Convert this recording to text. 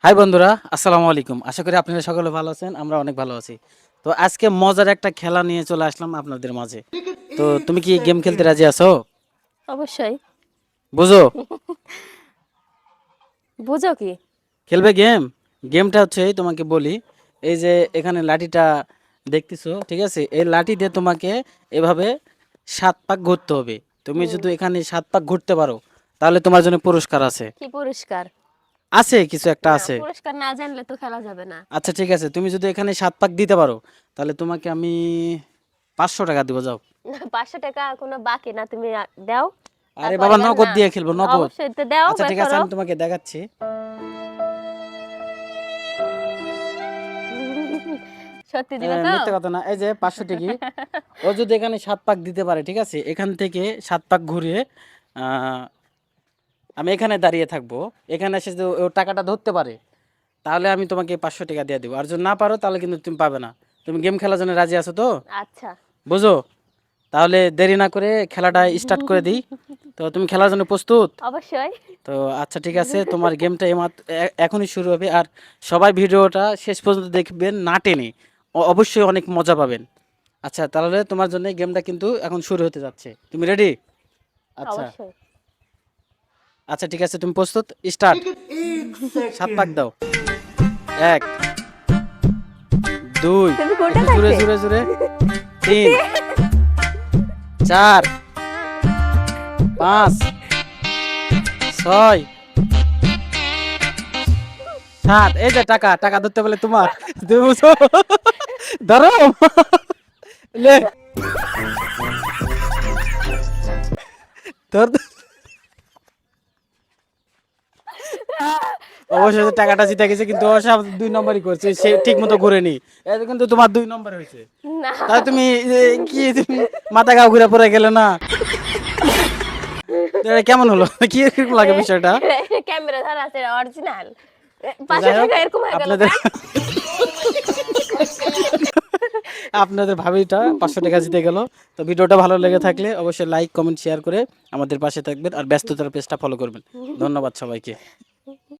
High বন্ধুরা, আসসালামু আলাইকুম। আশা করি আপনারা সকলে ভালো আছেন, আমরা অনেক ভালো আছি। তো আজকে মজার একটা খেলা নিয়ে চলে আসলাম আপনাদের মাঝে। তো তুমি কি গেম খেলতে রাজি আছো? অবশ্যই। বুঝো? বুঝো কি? খেলবে গেম? গেমটা হচ্ছে এই তোমাকে বলি, এই যে এখানে লাঠিটা দেখতেছো, ঠিক আছে? এই লাঠি দিয়ে তোমাকে এভাবে ৭ পাক ঘুরতে হবে। তুমি হুম। যদি এখানে ৭ পাক ঘুরতে পারো, তাহলে তোমার জন্য পুরস্কার আছে। কি পুরস্কার? আছে কিছু একটা না, আছে। পুরস্কার না জানলে তো খেলা যাবে না। আচ্ছা ঠিক আছে, তুমি যদি এখানে ৭ পাক দিতে পারো, তাহলে তোমাকে আমি ৫০০ টাকা দিব, যাও। না, 500 টাকা কোনো বাকি না, তুমি দাও। আরে তারপরে বাবা, গেল নগদ না। দিয়ে খেলবো, নগদ। অবশ্যই তো দাও, আচ্ছা বের ঠিক আছে, করো। আমি তোমাকে দেখাচ্ছি। সত্যি দিবে তো? মিথ্যে কথা না, এই যে ৫০০ টিকি। ও যদি এখানে ৭ পাক দিতে পারে, ঠিক আছে, এখান থেকে ৭ পাক ঘুরিয়ে আহ, আমি এখানে দাঁড়িয়ে থাকবো। এখানে এসে যদি ও টাকাটা ধরতে পারে, তাহলে আমি তোমাকে ৫০০ টাকা দিয়ে দেবো। আর যদি না পারো, তাহলে কিন্তু তুমি পাবে না। তুমি গেম খেলার জন্য রাজি আছো তো? আচ্ছা। বুঝো? তাহলে দেরি না করে খেলাটা স্টার্ট করে দিই। তো তুমি খেলার জন্য প্রস্তুত? অবশ্যই। তো আচ্ছা ঠিক আছে, তোমার গেমটা এখনই শুরু হবে। আর সবাই ভিডিওটা শেষ পর্যন্ত দেখবেন, না টেনে। অবশ্যই অনেক মজা পাবেন। আচ্ছা, তাহলে তোমার জন্য গেমটা কিন্তু এখন শুরু হতে যাচ্ছে। তুমি রেডি? আচ্ছা। অবশ্যই। আচ্ছা ঠিক আছে, তুমি প্রস্তুত? স্টার্ট। ৭ পাক দাও। ১, ২, তুমি কোনটা একটু জোরে থাকবে? জোরে জোরে। ৩, ৪, ৫, ৬, ৭। এই যে টাকা, টাকা ধরতে বলে তোমার। তুমি বুঝো? ধরো। লে, ধর। অবশ্যই তো টাকাটা জিতে গেছে, কিন্তু ও সব ২ নম্বরই করছে। সে ঠিক মতো ঘুরেনি। এটা কিন্তু তোমার ২ নম্বর হয়েছে। না। তাহলে তুমি তুমি মাথা ঘা ঘুরে পড়ে গেলে না? তো এটা কেমন হলো? কি এরকম লাগে বিষয়টা? ক্যামেরা ধরা আছে, অরিজিনাল। তো পাঁচশো যাই হোক, টাকা এরকম হয়ে গেল আপনাদের কেন? আপনাদের ভাবিটা ৫০০ টাকা জিতে গেল। তো ভিডিওটা ভালো লেগে থাকলে অবশ্যই লাইক, কমেন্ট, শেয়ার করে আমাদের পাশে থাকবেন। আর ব্যস্ততার পেজটা ফলো করবেন। ধন্যবাদ সবাইকে।